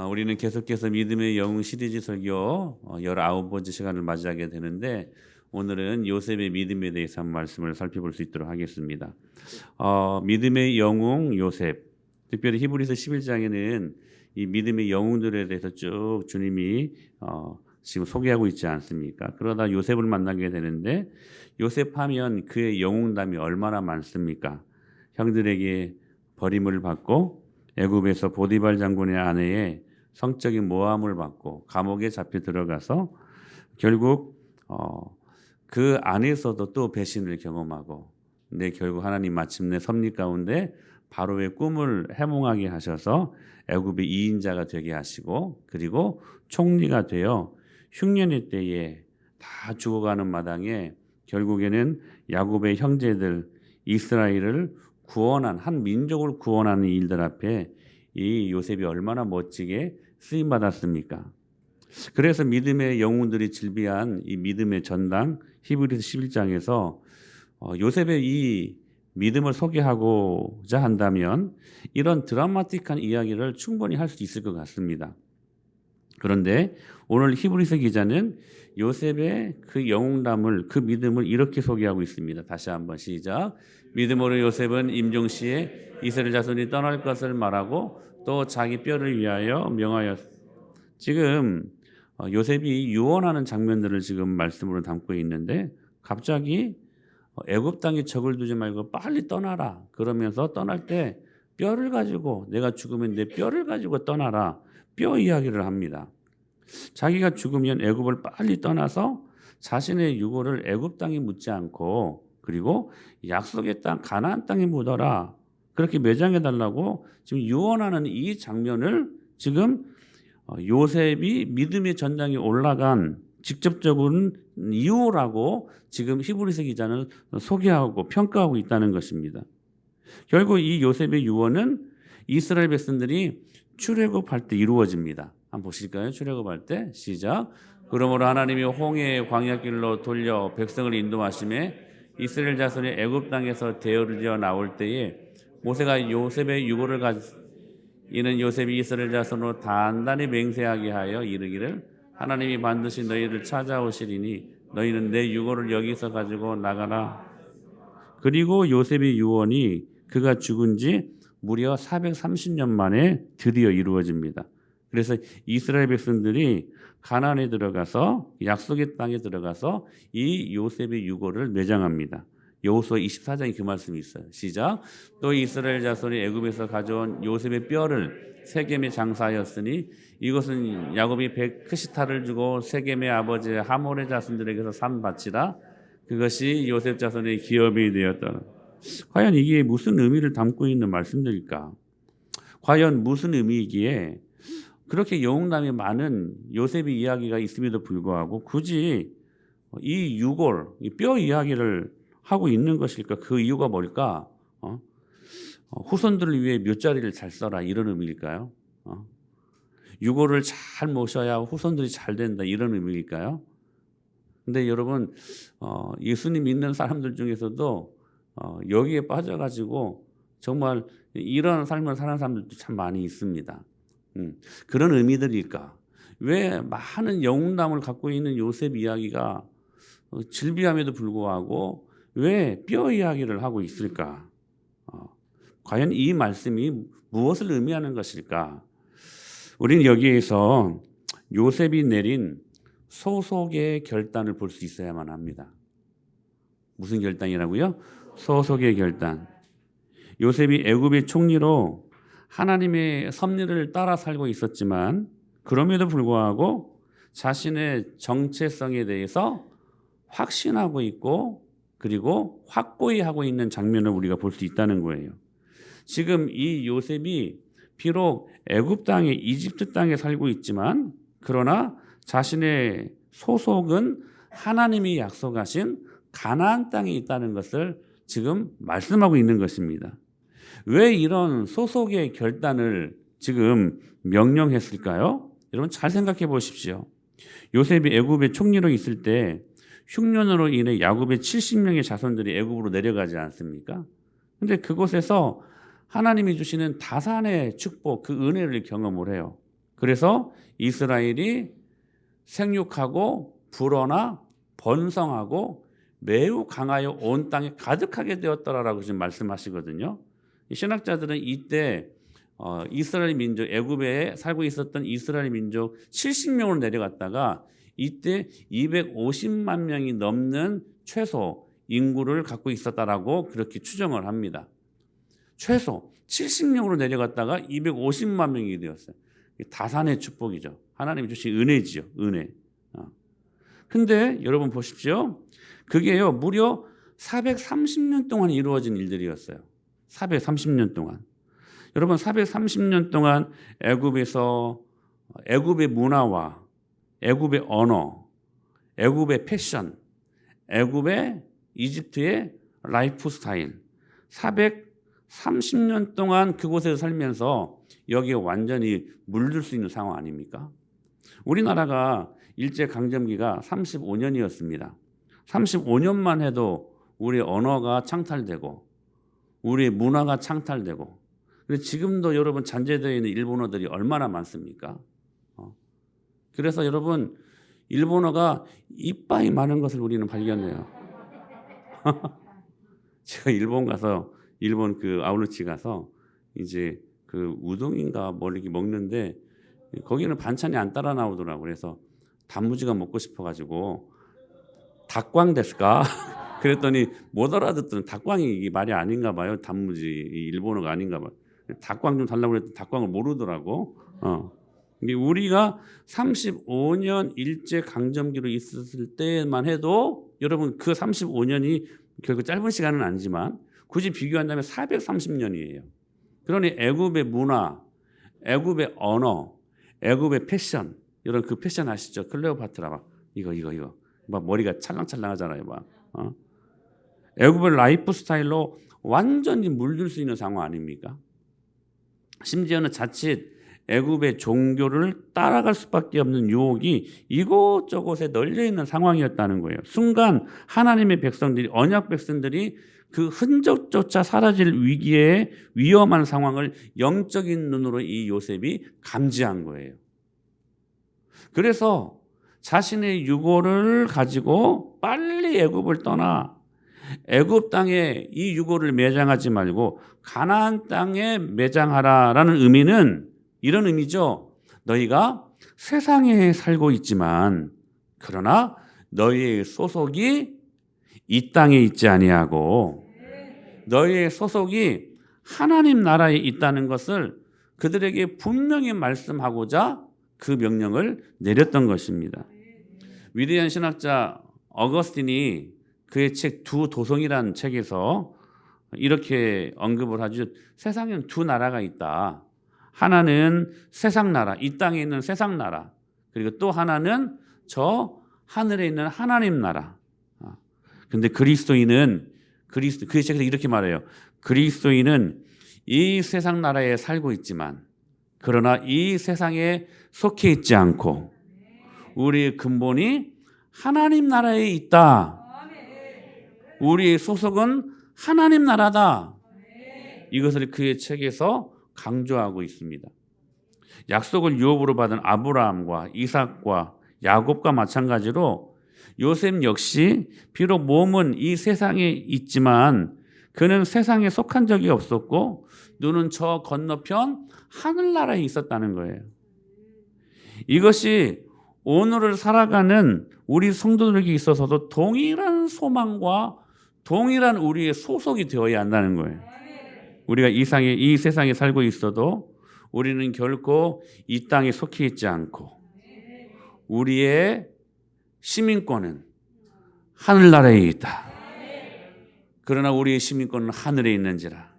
우리는 계속해서 믿음의 영웅 시리즈 설교 19번째 시간을 맞이하게 되는데 오늘은 요셉의 믿음에 대해서 한 말씀을 살펴볼 수 있도록 하겠습니다. 믿음의 영웅 요셉, 특별히 히브리서 11장에는 이 믿음의 영웅들에 대해서 쭉 주님이 지금 소개하고 있지 않습니까? 그러다 요셉을 만나게 되는데 요셉 하면 그의 영웅담이 얼마나 많습니까? 형들에게 버림을 받고 애굽에서 보디발 장군의 아내의 성적인 모함을 받고 감옥에 잡혀 들어가서 결국 그 안에서도 또 배신을 경험하고 근데 결국 하나님 마침내 섭리 가운데 바로의 꿈을 해몽하게 하셔서 애굽의 2인자가 되게 하시고 그리고 총리가 되어 흉년의 때에 다 죽어가는 마당에 결국에는 야곱의 형제들 이스라엘을 구원한 한 민족을 구원하는 일들 앞에 이 요셉이 얼마나 멋지게 쓰임 받았습니까? 그래서 믿음의 영웅들이 즐비한 이 믿음의 전당 히브리서 11장에서 요셉의 이 믿음을 소개하고자 한다면 이런 드라마틱한 이야기를 충분히 할 수 있을 것 같습니다. 그런데 오늘 히브리서 기자는 요셉의 그 영웅담을 그 믿음을 이렇게 소개하고 있습니다. 다시 한번 시작. 믿음으로 요셉은 임종시에 이스라엘 자손이 떠날 것을 말하고 또 자기 뼈를 위하여 명하였. 지금 요셉이 유언하는 장면들을 지금 말씀으로 담고 있는데 갑자기 애굽 땅에 적을 두지 말고 빨리 떠나라. 그러면서 떠날 때 뼈를 가지고 내가 죽으면 내 뼈를 가지고 떠나라. 뼈 이야기를 합니다. 자기가 죽으면 애굽을 빨리 떠나서 자신의 유골을 애굽 땅에 묻지 않고 그리고 약속의 땅 가나안 땅에 묻어라. 그렇게 매장해 달라고 지금 유언하는 이 장면을 지금 요셉이 믿음의 전당에 올라간 직접적인 이유라고 지금 히브리서 기자는 소개하고 평가하고 있다는 것입니다. 결국 이 요셉의 유언은 이스라엘 백성들이 출애굽할 때 이루어집니다. 한번 보실까요? 출애굽할 때 시작. 그러므로 하나님이 홍해의 광야길로 돌려 백성을 인도하심에 이스라엘 자손이 애굽 땅에서 대어르려 나올 때에 모세가 요셉의 유골을 이는 요셉이 이스라엘 자손으로 단단히 맹세하게 하여 이르기를 하나님이 반드시 너희를 찾아오시리니 너희는 내 유골을 여기서 가지고 나가라. 그리고 요셉의 유언이 그가 죽은 지 무려 430년 만에 드디어 이루어집니다. 그래서 이스라엘 백성들이 가나안에 들어가서 약속의 땅에 들어가서 이 요셉의 유골을 매장합니다. 여호수아 24장에 그 말씀이 있어요. 시작. 또 이스라엘 자손이 애굽에서 가져온 요셉의 뼈를 세겜에 장사하였으니 이것은 야곱이 크시타를 주고 세겜의 아버지 하몰의 자손들에게서 산 밭이라 그것이 요셉 자손의 기업이 되었다. 과연 이게 무슨 의미를 담고 있는 말씀들일까? 과연 무슨 의미이기에 그렇게 영웅담이 많은 요셉의 이야기가 있음에도 불구하고 굳이 이 유골, 이 뼈 이야기를 하고 있는 것일까? 그 이유가 뭘까? 후손들을 위해 묘자리를 잘 써라 이런 의미일까요? 유골을 잘 모셔야 후손들이 잘 된다 이런 의미일까요? 근데 여러분 예수님 믿는 사람들 중에서도 여기에 빠져가지고 정말 이런 삶을 사는 사람들도 참 많이 있습니다. 그런 의미들일까? 왜 많은 영웅담을 갖고 있는 요셉 이야기가 즐비함에도 불구하고 왜 뼈 이야기를 하고 있을까? 과연 이 말씀이 무엇을 의미하는 것일까? 우리는 여기에서 요셉이 내린 소속의 결단을 볼 수 있어야만 합니다. 무슨 결단이라고요? 소속의 결단. 요셉이 애굽의 총리로 하나님의 섭리를 따라 살고 있었지만 그럼에도 불구하고 자신의 정체성에 대해서 확신하고 있고 그리고 확고히 하고 있는 장면을 우리가 볼 수 있다는 거예요. 지금 이 요셉이 비록 애굽 땅에 이집트 땅에 살고 있지만 그러나 자신의 소속은 하나님이 약속하신 가나안 땅에 있다는 것을 지금 말씀하고 있는 것입니다. 왜 이런 소속의 결단을 지금 명령했을까요? 여러분 잘 생각해 보십시오. 요셉이 애굽의 총리로 있을 때 흉년으로 인해 야곱의 70명의 자손들이 애굽으로 내려가지 않습니까? 그런데 그곳에서 하나님이 주시는 다산의 축복, 그 은혜를 경험을 해요. 그래서 이스라엘이 생육하고 불어나 번성하고 매우 강하여 온 땅에 가득하게 되었더라라고 지금 말씀하시거든요. 신학자들은 이때 이스라엘 민족, 애굽에 살고 있었던 이스라엘 민족 70명으로 내려갔다가 이때 250만 명이 넘는 최소 인구를 갖고 있었다라고 그렇게 추정을 합니다. 최소 70명으로 내려갔다가 250만 명이 되었어요. 다산의 축복이죠. 하나님이 주신 은혜지요. 은혜. 근데 여러분 보십시오. 그게요, 무려 430년 동안 이루어진 일들이었어요. 430년 동안. 여러분 430년 동안 애굽에서 애굽의 문화와 애굽의 언어, 애굽의 패션, 애굽의 이집트의 라이프 스타일 430년 동안 그곳에서 살면서 여기에 완전히 물들 수 있는 상황 아닙니까? 우리나라가 일제강점기가 35년이었습니다. 35년만 해도 우리 언어가 창탈되고 우리 문화가 창탈되고, 지금도 여러분 잔재되어 있는 일본어들이 얼마나 많습니까? 그래서 여러분 일본어가 이빠이 많은 것을 우리는 발견해요. 제가 일본 가서 일본 그 아울루치 가서 이제 그 우동인가 뭐 이렇게 먹는데 거기는 반찬이 안 따라 나오더라고요. 그래서 단무지가 먹고 싶어가지고 닭광 데스까? 그랬더니 못 알아듣더니 닭광이 이게 말이 아닌가 봐요. 단무지 일본어가 아닌가 봐요. 닭광 좀 달라고 그랬더니 닭광을 모르더라고. 근데 우리가 35년 일제 강점기로 있었을 때만 해도 여러분 그 35년이 결국 짧은 시간은 아니지만 굳이 비교한다면 430년이에요. 그러니 애굽의 문화, 애굽의 언어, 애굽의 패션, 여러분 그 패션 아시죠? 클레오파트라 막 이거 막 머리가 찰랑찰랑하잖아요. 막 애굽의 라이프 스타일로 완전히 물들 수 있는 상황 아닙니까? 심지어는 자칫 애굽의 종교를 따라갈 수밖에 없는 유혹이 이곳저곳에 널려 있는 상황이었다는 거예요. 순간 하나님의 백성들이, 언약 백성들이 그 흔적조차 사라질 위기에 위험한 상황을 영적인 눈으로 이 요셉이 감지한 거예요. 그래서 자신의 유고를 가지고 빨리 애굽을 떠나 애굽 땅에 이 유고를 매장하지 말고 가나안 땅에 매장하라라는 의미는 이런 의미죠. 너희가 세상에 살고 있지만 그러나 너희의 소속이 이 땅에 있지 아니하고 너희의 소속이 하나님 나라에 있다는 것을 그들에게 분명히 말씀하고자 그 명령을 내렸던 것입니다. 위대한 신학자 어거스틴이 그의 책 두 도성이라는 책에서 이렇게 언급을 하죠. 세상에는 두 나라가 있다. 하나는 세상 나라, 이 땅에 있는 세상 나라, 그리고 또 하나는 저 하늘에 있는 하나님 나라. 근데 그리스도인은 그의 책에서 이렇게 말해요. 그리스도인은 이 세상 나라에 살고 있지만 그러나 이 세상에 속해 있지 않고 우리의 근본이 하나님 나라에 있다. 우리의 소속은 하나님 나라다. 이것을 그의 책에서 강조하고 있습니다. 약속을 유업으로 받은 아브라함과 이삭과 야곱과 마찬가지로 요셉 역시 비록 몸은 이 세상에 있지만 그는 세상에 속한 적이 없었고 눈은 저 건너편 하늘나라에 있었다는 거예요. 이것이 오늘을 살아가는 우리 성도들에게 있어서도 동일한 소망과 동일한 우리의 소속이 되어야 한다는 거예요. 우리가 이 세상에 살고 있어도 우리는 결코 이 땅에 속해 있지 않고 우리의 시민권은 하늘나라에 있다. 그러나 우리의 시민권은 하늘에 있는지라.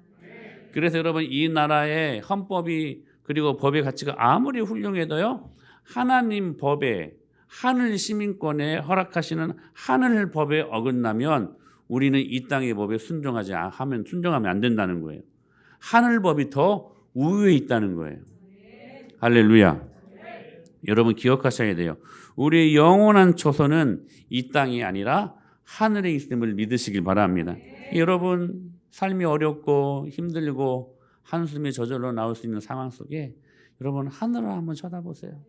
그래서 여러분 이 나라의 헌법이 그리고 법의 가치가 아무리 훌륭해도요 하나님 법에 하늘 시민권에 허락하시는 하늘 법에 어긋나면 우리는 이 땅의 법에 순종하면 안 된다는 거예요. 하늘 법이 더 우위에 있다는 거예요. 할렐루야. 여러분 기억하셔야 돼요. 우리의 영원한 초소는 이 땅이 아니라 하늘에 있음을 믿으시길 바랍니다. 여러분 삶이 어렵고 힘들고 한숨이 저절로 나올 수 있는 상황 속에 여러분 하늘을 한번 쳐다보세요.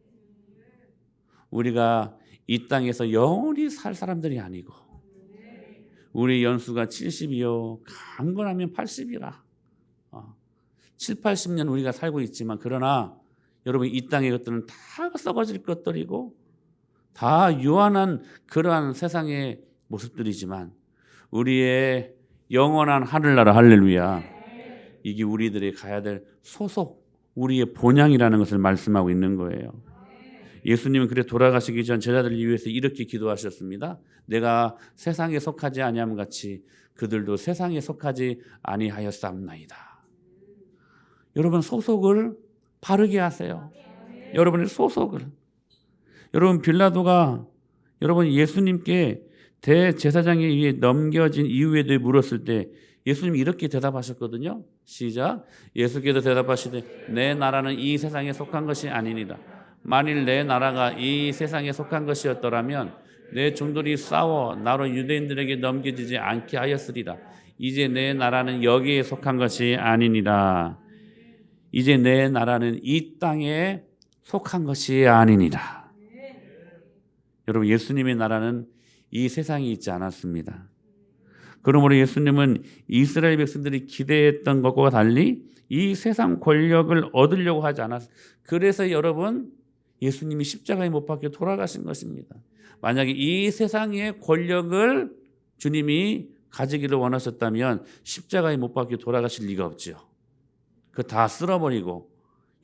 우리가 이 땅에서 영원히 살 사람들이 아니고 우리 연수가 70이요 강건하면 80이라 7, 80년 우리가 살고 있지만 그러나 여러분 이 땅의 것들은 다 썩어질 것들이고 다 유한한 그러한 세상의 모습들이지만 우리의 영원한 하늘나라 할렐루야 이게 우리들이 가야 될 소속 우리의 본향이라는 것을 말씀하고 있는 거예요. 예수님은 그래 돌아가시기 전 제자들을 위해서 이렇게 기도하셨습니다. 내가 세상에 속하지 아니함 같이 그들도 세상에 속하지 아니하였사옵나이다. 여러분 소속을 바르게 하세요. 여러분의 소속을. 여러분 빌라도가 여러분 예수님께 대제사장에 의해 넘겨진 이유에도 물었을 때 예수님이 이렇게 대답하셨거든요. 시작. 예수께서 대답하시되 내 나라는 이 세상에 속한 것이 아니니라. 만일 내 나라가 이 세상에 속한 것이었더라면 내 종들이 싸워 나로 유대인들에게 넘겨지지 않게 하였으리라. 이제 내 나라는 여기에 속한 것이 아니니라. 이제 내 나라는 이 땅에 속한 것이 아니니라. 여러분 예수님의 나라는 이 세상에 있지 않았습니다. 그러므로 예수님은 이스라엘 백성들이 기대했던 것과 달리 이 세상 권력을 얻으려고 하지 않았어요. 그래서 여러분 예수님이 십자가에 못 박혀 돌아가신 것입니다. 만약에 이 세상의 권력을 주님이 가지기를 원하셨다면 십자가에 못 박혀 돌아가실 리가 없죠. 그 다 쓸어버리고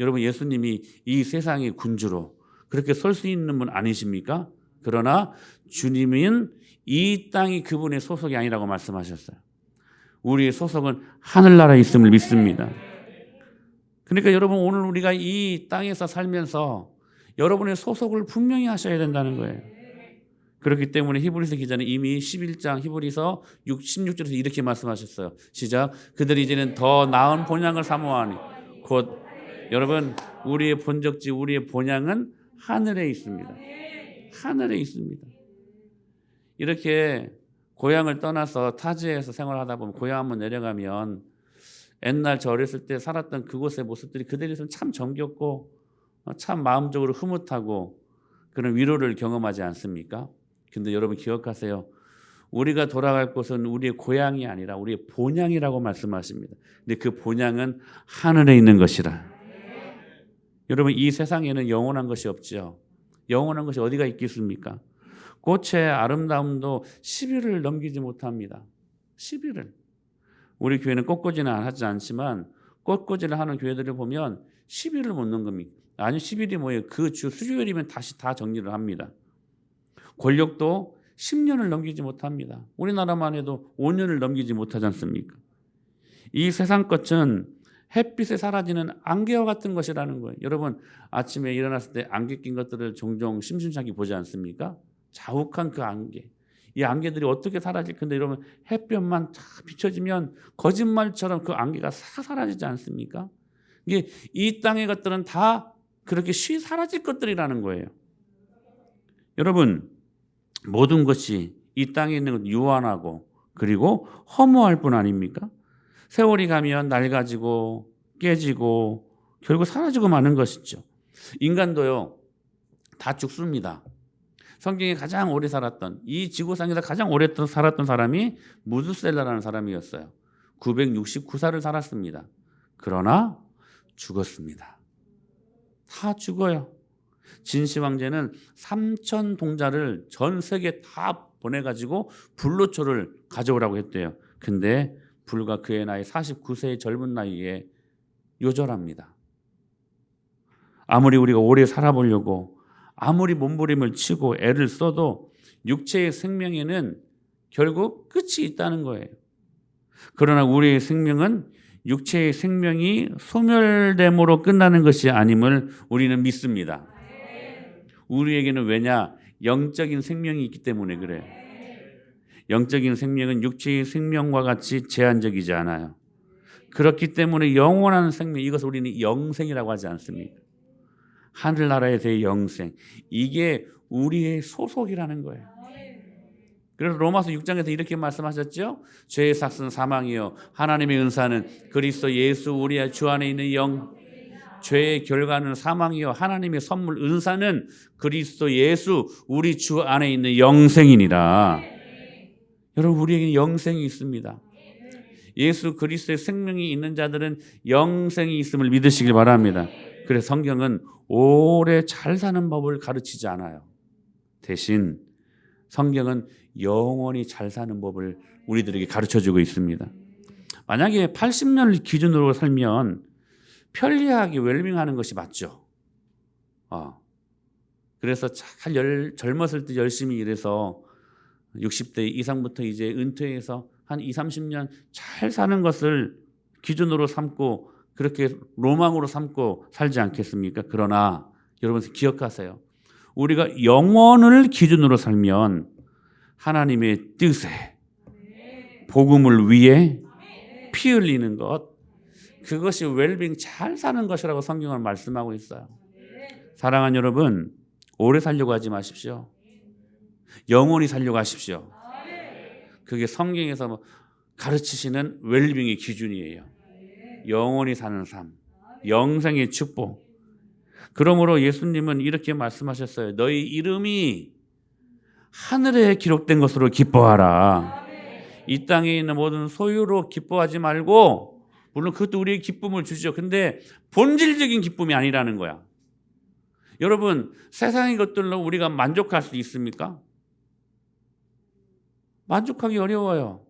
여러분 예수님이 이 세상의 군주로 그렇게 설 수 있는 분 아니십니까? 그러나 주님은 이 땅이 그분의 소속이 아니라고 말씀하셨어요. 우리의 소속은 하늘나라에 있음을 믿습니다. 그러니까 여러분 오늘 우리가 이 땅에서 살면서 여러분의 소속을 분명히 하셔야 된다는 거예요. 그렇기 때문에 히브리서 기자는 이미 11장 히브리서 16절에서 이렇게 말씀하셨어요. 시작. 그들이 이제는 더 나은 본향을 사모하니 곧 여러분 우리의 본적지 우리의 본향은 하늘에 있습니다. 하늘에 있습니다. 이렇게 고향을 떠나서 타지에서 생활하다 보면 고향 한번 내려가면 옛날 저 어렸을 때 살았던 그곳의 모습들이 그대로 있으면 참 정겹고 참 마음적으로 흐뭇하고 그런 위로를 경험하지 않습니까? 근데 여러분 기억하세요. 우리가 돌아갈 곳은 우리의 고향이 아니라 우리의 본향이라고 말씀하십니다. 근데 그 본향은 하늘에 있는 것이라. 여러분 이 세상에는 영원한 것이 없죠. 영원한 것이 어디가 있겠습니까? 꽃의 아름다움도 10일을 넘기지 못합니다. 10일을. 우리 교회는 꽃꽂이는 하지 않지만 꽃꽂이를 하는 교회들을 보면 10일을 못 넘깁니다. 아니 10일이 뭐예요? 그 주 수요일이면 다시 다 정리를 합니다. 권력도 10년을 넘기지 못합니다. 우리나라만 해도 5년을 넘기지 못하지 않습니까? 이 세상 것은 햇빛에 사라지는 안개와 같은 것이라는 거예요. 여러분 아침에 일어났을 때 안개 낀 것들을 종종 심심찮게 보지 않습니까? 자욱한 그 안개. 이 안개들이 어떻게 사라질 건데 여러분 햇볕만 다 비춰지면 거짓말처럼 그 안개가 싹 사라지지 않습니까? 이게 이 땅의 것들은 다 그렇게 쉬 사라질 것들이라는 거예요. 여러분 모든 것이 이 땅에 있는 것 유한하고 그리고 허무할 뿐 아닙니까? 세월이 가면 낡아지고 깨지고 결국 사라지고 마는 것이죠. 인간도요 다 죽습니다. 성경에 가장 오래 살았던 이 지구상에서 가장 오래 살았던 사람이 무드셀라라는 사람이었어요. 969살을 살았습니다. 그러나 죽었습니다. 다 죽어요. 진시 황제는 3천 동자를 전 세계 다 보내가지고 불로초를 가져오라고 했대요. 근데 불과 그의 나이 49세의 젊은 나이에 요절합니다. 아무리 우리가 오래 살아보려고 아무리 몸부림을 치고 애를 써도 육체의 생명에는 결국 끝이 있다는 거예요. 그러나 우리의 생명은 육체의 생명이 소멸됨으로 끝나는 것이 아님을 우리는 믿습니다. 우리에게는 왜냐? 영적인 생명이 있기 때문에 그래요. 영적인 생명은 육체의 생명과 같이 제한적이지 않아요. 그렇기 때문에 영원한 생명, 이것을 우리는 영생이라고 하지 않습니까? 하늘나라에서의 영생, 이게 우리의 소속이라는 거예요. 그래서 로마서 6장에서 이렇게 말씀하셨죠. 죄의 삭은 사망이요 하나님의 은사는 그리스도 예수 우리 주 안에 있는 죄의 결과는 사망이요 하나님의 선물 은사는 그리스도 예수 우리 주 안에 있는 영생이니라. 여러분 우리에게는 영생이 있습니다. 예수 그리스도의 생명이 있는 자들은 영생이 있음을 믿으시길 바랍니다. 그래서 성경은 오래 잘 사는 법을 가르치지 않아요. 대신 성경은 영원히 잘 사는 법을 우리들에게 가르쳐주고 있습니다. 만약에 80년을 기준으로 살면 편리하게 웰빙하는 것이 맞죠. 그래서 잘 젊었을 때 열심히 일해서 60대 이상부터 이제 은퇴해서 한 20, 30년 잘 사는 것을 기준으로 삼고 그렇게 로망으로 삼고 살지 않겠습니까? 그러나 여러분 기억하세요. 우리가 영원을 기준으로 살면 하나님의 뜻에 복음을 위해 피 흘리는 것, 그것이 웰빙 잘 사는 것이라고 성경은 말씀하고 있어요. 사랑하는 여러분, 오래 살려고 하지 마십시오. 영원히 살려고 하십시오. 그게 성경에서 가르치시는 웰빙의 기준이에요. 영원히 사는 삶, 영생의 축복. 그러므로 예수님은 이렇게 말씀하셨어요. 너희 이름이 하늘에 기록된 것으로 기뻐하라. 이 땅에 있는 모든 소유로 기뻐하지 말고, 물론 그것도 우리의 기쁨을 주죠. 근데 본질적인 기쁨이 아니라는 거야. 여러분, 세상의 것들로 우리가 만족할 수 있습니까? 만족하기 어려워요.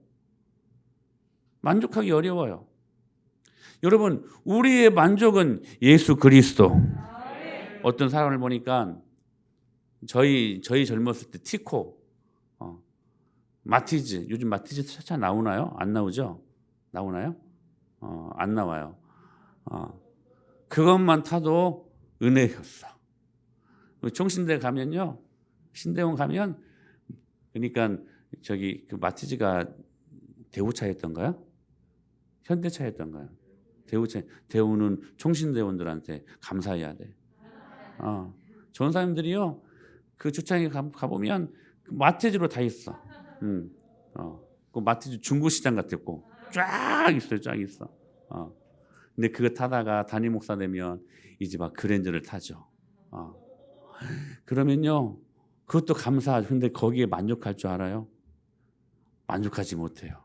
만족하기 어려워요. 여러분, 우리의 만족은 예수 그리스도. 어떤 사람을 보니까 저희 젊었을 때 티코, 마티즈, 요즘 마티즈 차차 나오나요? 안 나오죠? 나오나요? 안 나와요. 그것만 타도 은혜였어. 총신대 가면요, 신대원 가면, 그러니까 저기 그 마티즈가 대우차였던가요? 현대차였던가요? 대우차. 대우는 총신대원들한테 감사해야 돼. 좋은 사람들이요, 그 주차장에 가보면 마티즈로 다 있어. 그 마티즈 중고시장 같았고 쫙 있어요, 쫙 있어. 근데 그거 타다가 담임 목사 되면 이제 막 그랜저를 타죠. 그러면요, 그것도 감사하죠. 근데 거기에 만족할 줄 알아요? 만족하지 못해요.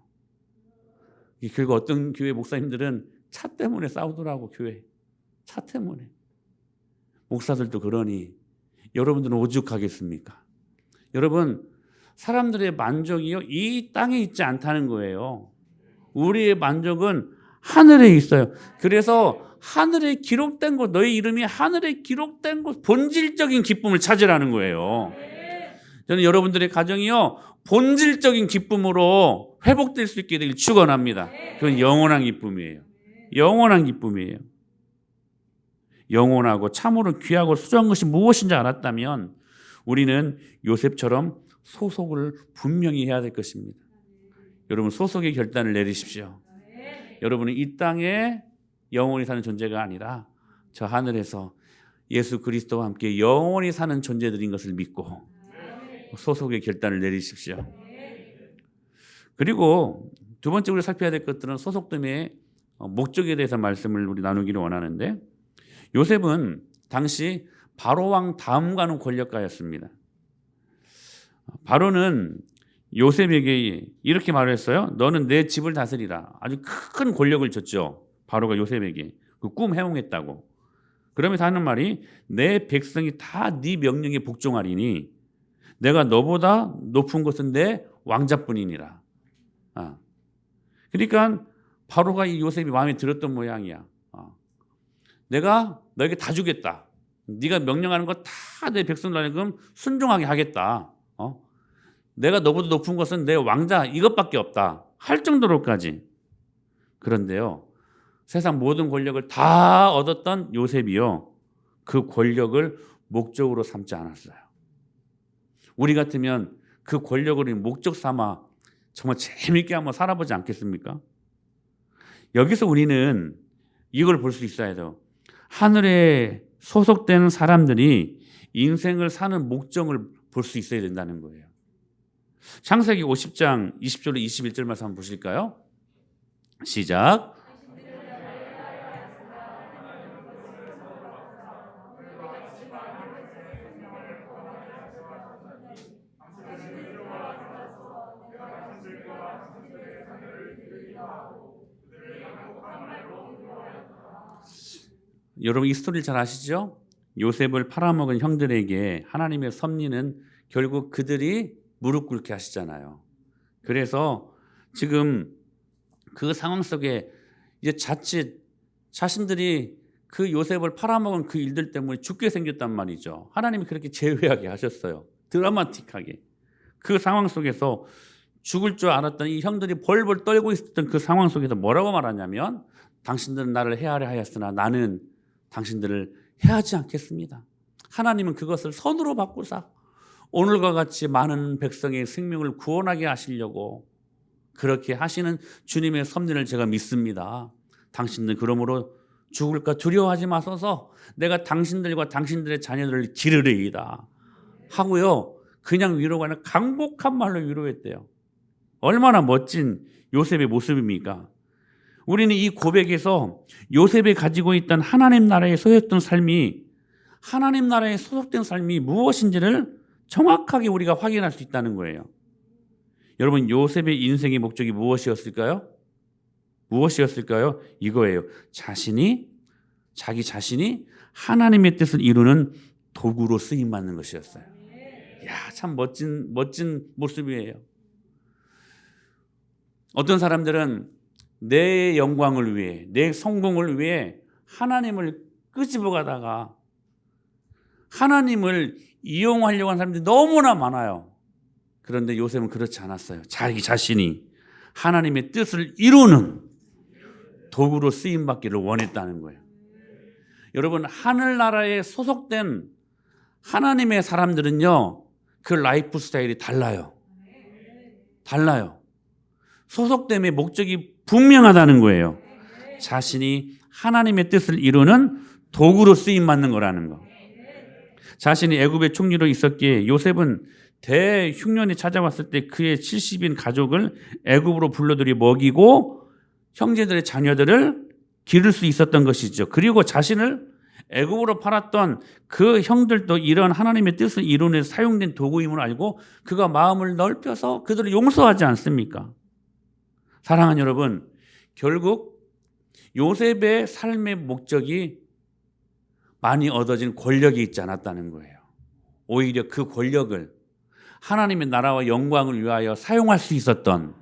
결국 어떤 교회 목사님들은 차 때문에 싸우더라고. 교회 차 때문에. 목사들도 그러니 여러분들은 오죽하겠습니까? 여러분, 사람들의 만족이요, 이 땅에 있지 않다는 거예요. 우리의 만족은 하늘에 있어요. 그래서 하늘에 기록된 것, 너희 이름이 하늘에 기록된 것, 본질적인 기쁨을 찾으라는 거예요. 저는 여러분들의 가정이요, 본질적인 기쁨으로 회복될 수 있게 되길 축원합니다. 그건 영원한 기쁨이에요. 영원한 기쁨이에요. 영원하고 참으로 귀하고 수정한 것이 무엇인지 알았다면 우리는 요셉처럼 소속을 분명히 해야 될 것입니다. 여러분, 소속의 결단을 내리십시오. 여러분은 이 땅에 영원히 사는 존재가 아니라 저 하늘에서 예수 그리스도와 함께 영원히 사는 존재들인 것을 믿고 소속의 결단을 내리십시오. 그리고 두 번째 우리가 살펴야 될 것들은 소속됨의 목적에 대해서 말씀을 우리 나누기를 원하는데, 요셉은 당시 바로왕 다음가는 권력가였습니다. 바로는 요셉에게 이렇게 말했어요. 너는 내 집을 다스리라. 아주 큰 권력을 줬죠. 바로가 요셉에게 그 꿈 해몽했다고. 그러면서 하는 말이 내 백성이 다 네 명령에 복종하리니 내가 너보다 높은 것은 내 왕자뿐이니라. 그러니까 바로가 이 요셉이 마음에 들었던 모양이야. 내가 너에게 다 주겠다. 네가 명령하는 거 다 내 백성들에게 순종하게 하겠다. 내가 너보다 높은 것은 내 왕자 이것밖에 없다 할 정도로까지. 그런데요, 세상 모든 권력을 다 얻었던 요셉이요, 그 권력을 목적으로 삼지 않았어요. 우리 같으면 그 권력을 목적 삼아 정말 재밌게 한번 살아보지 않겠습니까? 여기서 우리는 이걸 볼 수 있어야 돼요. 하늘에 소속되는 사람들이 인생을 사는 목적을 볼 수 있어야 된다는 거예요. 창세기 50장 20절로 21절 말씀 한번 보실까요? 시작. 여러분 이 스토리를 잘 아시죠? 요셉을 팔아먹은 형들에게 하나님의 섭리는 결국 그들이 무릎 꿇게 하시잖아요. 그래서 지금 그 상황 속에 이제 자칫 자신들이 그 요셉을 팔아먹은 그 일들 때문에 죽게 생겼단 말이죠. 하나님이 그렇게 제외하게 하셨어요. 드라마틱하게. 그 상황 속에서 죽을 줄 알았던 이 형들이 벌벌 떨고 있었던 그 상황 속에서 뭐라고 말하냐면 당신들은 나를 해하려 하였으나 나는 당신들을 해하지 않겠습니다. 하나님은 그것을 선으로 바꾸사 오늘과 같이 많은 백성의 생명을 구원하게 하시려고 그렇게 하시는 주님의 섭리를 제가 믿습니다. 당신들 그러므로 죽을까 두려워하지 마소서 내가 당신들과 당신들의 자녀들을 기르리이다 하고요. 그냥 위로가 아니라 간곡한 말로 위로했대요. 얼마나 멋진 요셉의 모습입니까? 우리는 이 고백에서 요셉이 가지고 있던 하나님 나라에 소속된 삶이 하나님 나라에 소속된 삶이 무엇인지를 정확하게 우리가 확인할 수 있다는 거예요. 여러분 요셉의 인생의 목적이 무엇이었을까요? 무엇이었을까요? 이거예요. 자기 자신이 하나님의 뜻을 이루는 도구로 쓰임 받는 것이었어요. 야, 참 멋진 모습이에요. 어떤 사람들은 내 영광을 위해, 내 성공을 위해 하나님을 끄집어 가다가 하나님을 이용하려고 하는 사람들이 너무나 많아요. 그런데 요셉은 그렇지 않았어요. 자기 자신이 하나님의 뜻을 이루는 도구로 쓰임받기를 원했다는 거예요. 여러분 하늘나라에 소속된 하나님의 사람들은요. 그 라이프 스타일이 달라요. 소속됨의 목적이 분명하다는 거예요. 자신이 하나님의 뜻을 이루는 도구로 쓰임받는 거라는 거. 자신이 애굽의 총리로 있었기에 요셉은 대흉년이 찾아왔을 때 그의 70인 가족을 애굽으로 불러들이 먹이고 형제들의 자녀들을 기를 수 있었던 것이죠. 그리고 자신을 애굽으로 팔았던 그 형들도 이런 하나님의 뜻을 이루는 사용된 도구임을 알고 그가 마음을 넓혀서 그들을 용서하지 않습니까? 사랑하는 여러분, 결국 요셉의 삶의 목적이 많이 얻어진 권력이 있지 않았다는 거예요. 오히려 그 권력을 하나님의 나라와 영광을 위하여 사용할 수 있었던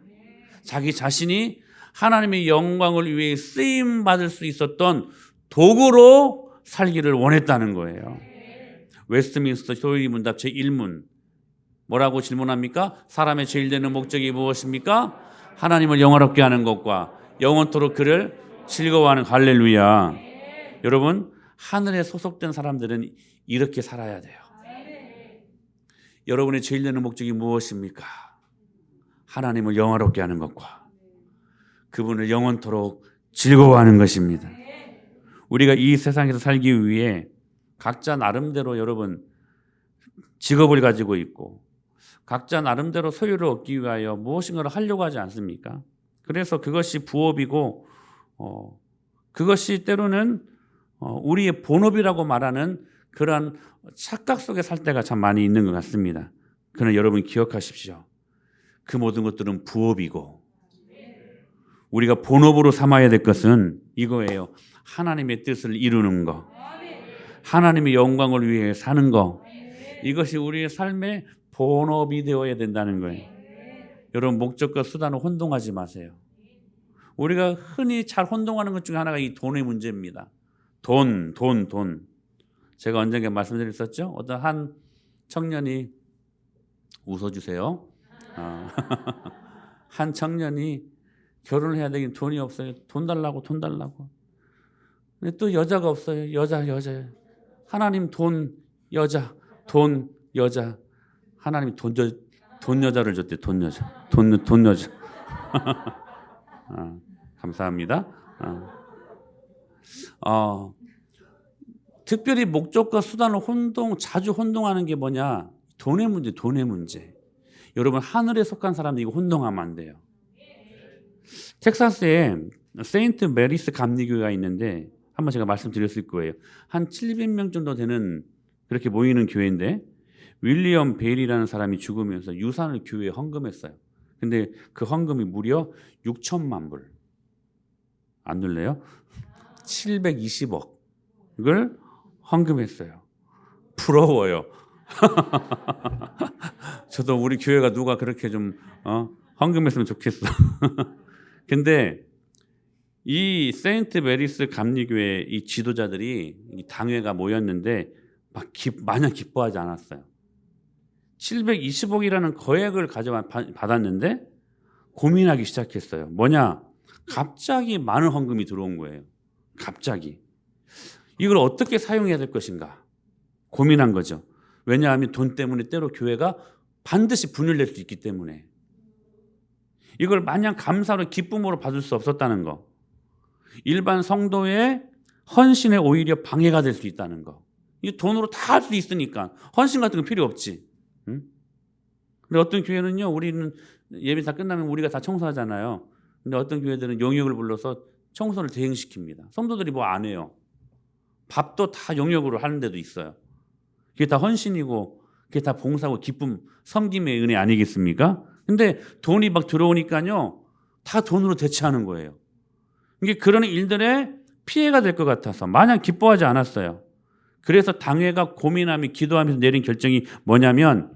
자기 자신이 하나님의 영광을 위해 쓰임받을 수 있었던 도구로 살기를 원했다는 거예요. 웨스트민스터 소위 문답 제1문 뭐라고 질문합니까? 사람의 제일 되는 목적이 무엇입니까? 하나님을 영화롭게 하는 것과 영원토록 그를 즐거워하는 할렐루야. 여러분 하늘에 소속된 사람들은 이렇게 살아야 돼요. 여러분의 제일 되는 목적이 무엇입니까? 하나님을 영화롭게 하는 것과 그분을 영원토록 즐거워하는 것입니다. 우리가 이 세상에서 살기 위해 각자 나름대로 여러분 직업을 가지고 있고 각자 나름대로 소유를 얻기 위하여 무엇인가를 하려고 하지 않습니까? 그래서 그것이 부업이고 그것이 때로는 우리의 본업이라고 말하는 그러한 착각 속에 살 때가 참 많이 있는 것 같습니다. 그러나 여러분 기억하십시오. 그 모든 것들은 부업이고 우리가 본업으로 삼아야 될 것은 이거예요. 하나님의 뜻을 이루는 거, 하나님의 영광을 위해 사는 거, 이것이 우리의 삶의 본업이 되어야 된다는 거예요. 여러분 목적과 수단을 혼동하지 마세요. 우리가 흔히 잘 혼동하는 것 중에 하나가 이 돈의 문제입니다. 돈. 제가 언젠가 말씀드렸었죠. 어떤 한 청년이 웃어주세요. 한 청년이 결혼을 해야 되긴 돈이 없어요. 돈 달라고. 근데 또 여자가 없어요. 여자. 하나님 돈 여자. 하나님이 돈 여자를 줬대. 돈 여자. 감사합니다. 특별히 목적과 수단을 자주 혼동하는 게 뭐냐? 돈의 문제. 여러분 하늘에 속한 사람들 이거 혼동하면 안 돼요. 텍사스에 세인트 메리스 감리교회가 있는데 한번 제가 말씀드렸을 거예요. 한 700명 정도 되는 그렇게 모이는 교회인데 윌리엄 베일이라는 사람이 죽으면서 유산을 교회에 헌금했어요. 근데 그 헌금이 무려 6천만 불. 안 늘래요? 720억. 헌금했어요. 부러워요. 저도 우리 교회가 누가 그렇게 좀 헌금했으면 좋겠어. 근데 이 세인트 메리스 감리교회 이 지도자들이 이 당회가 모였는데 마냥 기뻐하지 않았어요. 720억이라는 거액을 받았는데 고민하기 시작했어요. 뭐냐? 갑자기 많은 헌금이 들어온 거예요. 갑자기. 이걸 어떻게 사용해야 될 것인가 고민한 거죠. 왜냐하면 돈 때문에 때로 교회가 반드시 분열될 수 있기 때문에 이걸 마냥 감사로 기쁨으로 받을 수 없었다는 거. 일반 성도의 헌신에 오히려 방해가 될 수 있다는 거. 이 돈으로 다 할 수 있으니까 헌신 같은 거 필요 없지. 응? 근데 어떤 교회는요, 우리는 예배 다 끝나면 우리가 다 청소하잖아요. 근데 어떤 교회들은 용역을 불러서 청소를 대행시킵니다. 성도들이 뭐 안 해요. 밥도 다 용역으로 하는 데도 있어요. 그게 다 헌신이고 그게 다 봉사고 기쁨, 섬김의 은혜 아니겠습니까? 근데 돈이 막 들어오니까요, 다 돈으로 대체하는 거예요. 이게 그런 일들에 피해가 될 것 같아서 마냥 기뻐하지 않았어요. 그래서 당회가 고민하며 기도하면서 내린 결정이 뭐냐면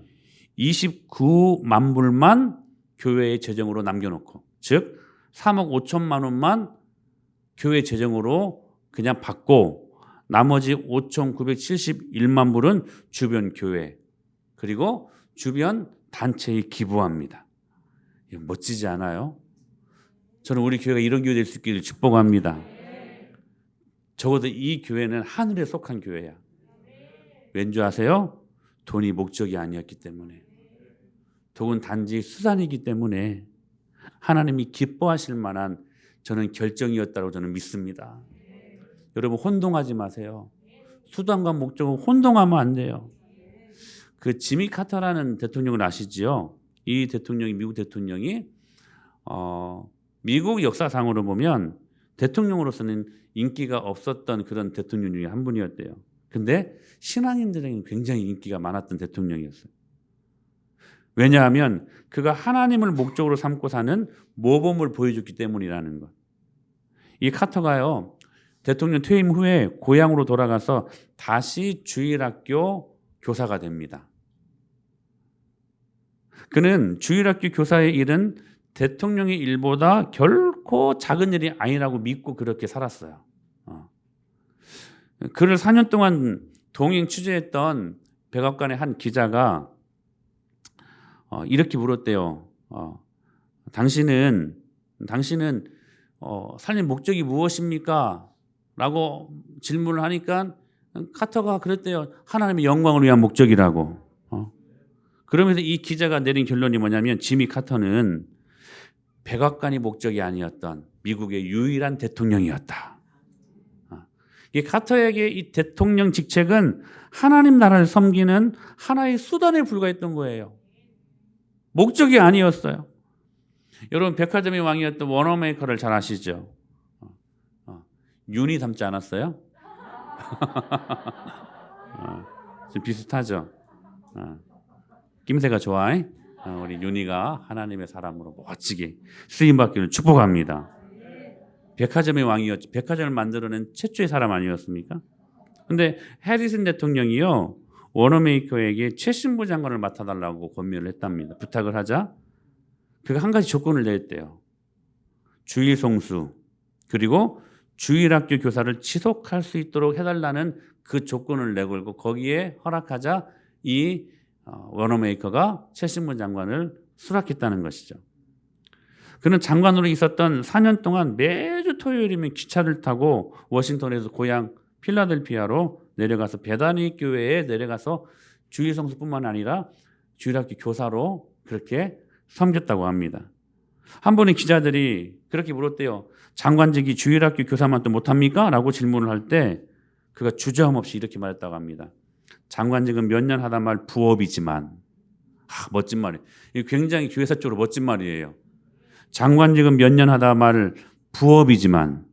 29만 불만 교회의 재정으로 남겨놓고, 즉 3억 5천만 원만 교회 재정으로 그냥 받고 나머지 5,971만 불은 주변 교회 그리고 주변 단체에 기부합니다. 멋지지 않아요? 저는 우리 교회가 이런 교회 될 수 있기를 축복합니다. 적어도 이 교회는 하늘에 속한 교회야. 왠지 아세요? 돈이 목적이 아니었기 때문에, 돈은 단지 수단이기 때문에 하나님이 기뻐하실 만한 저는 결정이었다고 저는 믿습니다. 여러분 혼동하지 마세요. 수단과 목적은 혼동하면 안 돼요. 그 지미 카터라는 대통령을 아시지요? 이 대통령이 미국 대통령이 미국 역사상으로 보면 대통령으로서는 인기가 없었던 그런 대통령 중에 한 분이었대요. 근데 신앙인들에게는 굉장히 인기가 많았던 대통령이었어요. 왜냐하면 그가 하나님을 목적으로 삼고 사는 모범을 보여줬기 때문이라는 것. 이 카터가요, 대통령 퇴임 후에 고향으로 돌아가서 다시 주일학교 교사가 됩니다. 그는 주일학교 교사의 일은 대통령의 일보다 결코 작은 일이 아니라고 믿고 그렇게 살았어요. 그를 4년 동안 동행 취재했던 백악관의 한 기자가 이렇게 물었대요. 당신은 살림 목적이 무엇입니까? 라고 질문을 하니까 카터가 그랬대요. 하나님의 영광을 위한 목적이라고. 그러면서 이 기자가 내린 결론이 뭐냐면 지미 카터는 백악관이 목적이 아니었던 미국의 유일한 대통령이었다. 이 카터에게 이 대통령 직책은 하나님 나라를 섬기는 하나의 수단에 불과했던 거예요. 목적이 아니었어요. 여러분 백화점의 왕이었던 워너메이커를 잘 아시죠? 윤이 닮지 않았어요? 좀 비슷하죠? 김새가 좋아. 우리 윤희가 하나님의 사람으로 멋지게 쓰임받기를 축복합니다. 백화점의 왕이었죠. 백화점을 만들어낸 최초의 사람 아니었습니까? 근데 해리슨 대통령이요, 워너메이커에게 최신부 장관을 맡아달라고 권면을 했답니다. 부탁을 하자 그가 한 가지 조건을 냈대요. 주일 송수 그리고 주일학교 교사를 지속할 수 있도록 해달라는 그 조건을 내걸고 거기에 허락하자 이 워너메이커가 최신부 장관을 수락했다는 것이죠. 그는 장관으로 있었던 4년 동안 매주 토요일이면 기차를 타고 워싱턴에서 고향 필라델피아로 내려가서 베다니 교회에 내려가서 주일 성수뿐만 아니라 주일학교 교사로 그렇게 섬겼다고 합니다. 한 번의 기자들이 그렇게 물었대요. 장관직이 주일학교 교사만 또 못합니까? 라고 질문을 할 때 그가 주저함없이 이렇게 말했다고 합니다. 장관직은 몇 년 하다 말 부업이지만, 멋진 말이에요. 굉장히 교회사 쪽으로 멋진 말이에요. 장관직은 몇 년 하다 말 부업이지만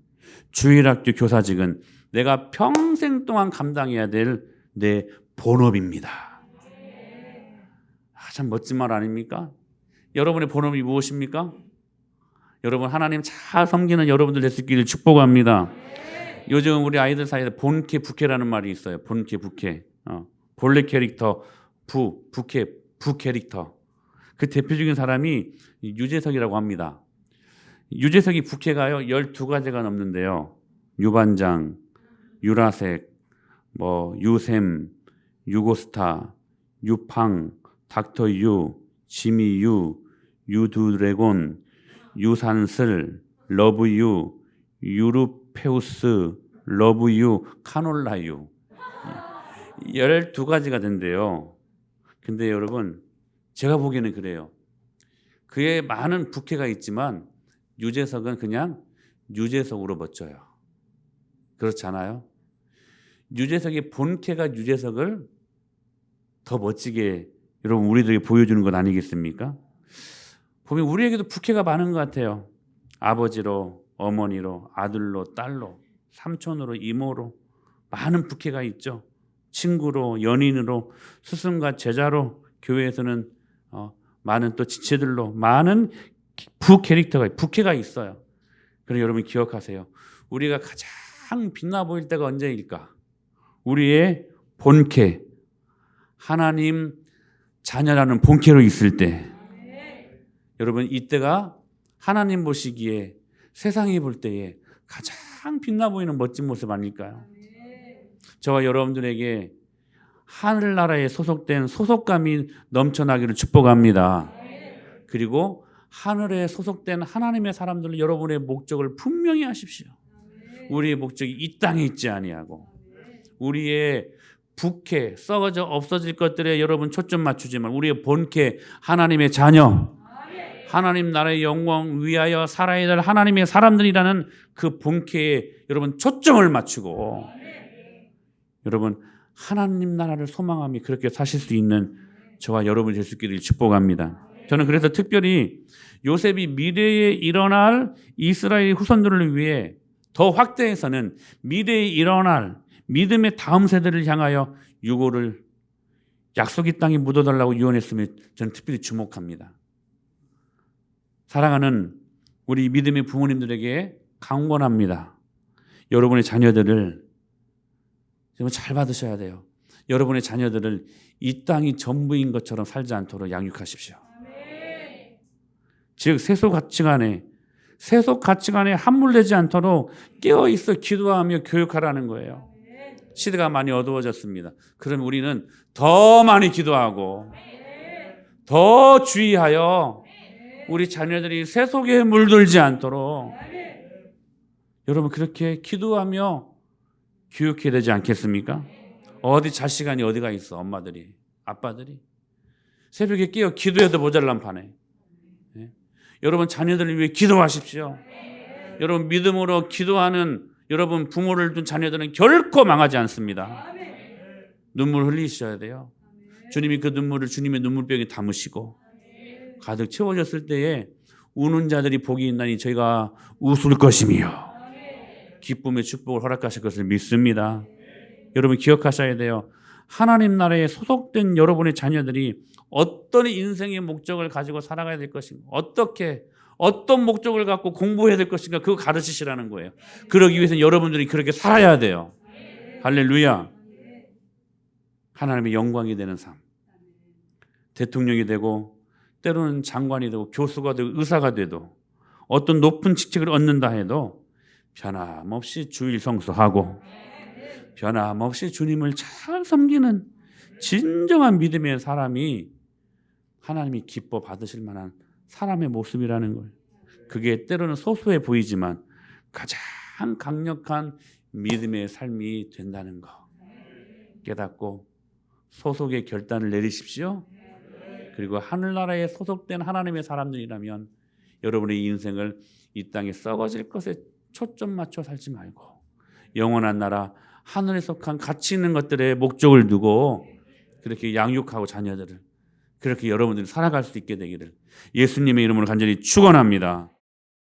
주일학교 교사직은 내가 평생 동안 감당해야 될 내 본업입니다. 참 멋진 말 아닙니까? 여러분의 본업이 무엇입니까? 여러분 하나님 잘 섬기는 여러분들 될 수 있기를 축복합니다. 요즘 우리 아이들 사이에 본캐, 부캐라는 말이 있어요. 본캐, 부캐. 본래 캐릭터, 부캐, 부캐릭터. 그 대표적인 사람이 유재석이라고 합니다. 유재석이 부캐가요 12가지가 넘는데요. 유반장, 유라색, 유샘, 유고스타, 유팡, 닥터유, 지미유, 유드래곤, 유산슬, 러브유, 유르페우스, 러브유, 카놀라유. 12가지가 된대요. 근데 여러분, 제가 보기에는 그래요. 그에 많은 부캐가 있지만 유재석은 그냥 유재석으로 멋져요. 그렇잖아요. 유재석의 본캐가 유재석을 더 멋지게 여러분 우리들에게 보여주는 것 아니겠습니까? 보면 우리에게도 부캐가 많은 것 같아요. 아버지로, 어머니로, 아들로, 딸로, 삼촌으로, 이모로 많은 부캐가 있죠. 친구로, 연인으로, 스승과 제자로, 교회에서는 많은 또 지체들로 많은 부캐가 있어요. 그럼 여러분 기억하세요. 우리가 가장 빛나 보일 때가 언제일까? 우리의 본캐, 하나님 자녀라는 본캐로 있을 때. 여러분 이때가 하나님 보시기에 세상이 볼 때에 가장 빛나 보이는 멋진 모습 아닐까요? 저와 여러분들에게 하늘나라에 소속된 소속감이 넘쳐나기를 축복합니다. 그리고 하늘에 소속된 하나님의 사람들 여러분의 목적을 분명히 하십시오. 우리의 목적이 이 땅에 있지 아니하고 우리의 부캐 썩어져 없어질 것들에 여러분 초점 맞추지만 우리의 본캐 하나님의 자녀 하나님 나라의 영광 위하여 살아야 될 하나님의 사람들이라는 그 본캐에 여러분 초점을 맞추고 여러분 하나님 나라를 소망하며 그렇게 사실 수 있는 저와 여러분이 될 수 있기를 축복합니다. 저는 그래서 특별히 요셉이 미래에 일어날 이스라엘 후손들을 위해 더 확대해서는 미래에 일어날 믿음의 다음 세대를 향하여 유고를 약속의 땅에 묻어달라고 유언했음에 저는 특별히 주목합니다. 사랑하는 우리 믿음의 부모님들에게 강권합니다. 여러분의 자녀들을 잘 받으셔야 돼요. 여러분의 자녀들을 이 땅이 전부인 것처럼 살지 않도록 양육하십시오. 즉 세속 가치관에 함몰되지 않도록 깨어있어 기도하며 교육하라는 거예요. 시대가 많이 어두워졌습니다. 그러면 우리는 더 많이 기도하고 더 주의하여 우리 자녀들이 세속에 물들지 않도록 여러분 그렇게 기도하며 교육해야 되지 않겠습니까? 어디 자식아니 어디가 있어 엄마들이 아빠들이 새벽에 깨어 기도해도 모자란 판에 여러분 자녀들을 위해 기도하십시오. 여러분 믿음으로 기도하는 여러분 부모를 둔 자녀들은 결코 망하지 않습니다. 눈물 흘리셔야 돼요. 주님이 그 눈물을 주님의 눈물병에 담으시고 가득 채워졌을 때에 우는 자들이 복이 있나니 저희가 웃을 것이며 기쁨의 축복을 허락하실 것을 믿습니다. 여러분 기억하셔야 돼요. 하나님 나라에 소속된 여러분의 자녀들이 어떤 인생의 목적을 가지고 살아가야 될 것인가 어떤 목적을 갖고 공부해야 될 것인가 그거 가르치시라는 거예요. 그러기 위해서는 여러분들이 그렇게 살아야 돼요. 할렐루야. 하나님의 영광이 되는 삶. 대통령이 되고 때로는 장관이 되고 교수가 되고 의사가 돼도 어떤 높은 직책을 얻는다 해도 변함없이 주일 성수하고 변함없이 주님을 잘 섬기는 진정한 믿음의 사람이 하나님이 기뻐 받으실 만한 사람의 모습이라는 거예요. 그게 때로는 소소해 보이지만 가장 강력한 믿음의 삶이 된다는 거 깨닫고 소속의 결단을 내리십시오. 그리고 하늘나라에 소속된 하나님의 사람들이라면 여러분의 인생을 이 땅에 썩어질 것에 초점 맞춰 살지 말고 영원한 나라 하늘에 속한 가치 있는 것들에 목적을 두고 그렇게 양육하고 자녀들을 그렇게 여러분들이 살아갈 수 있게 되기를 예수님의 이름으로 간절히 축원합니다.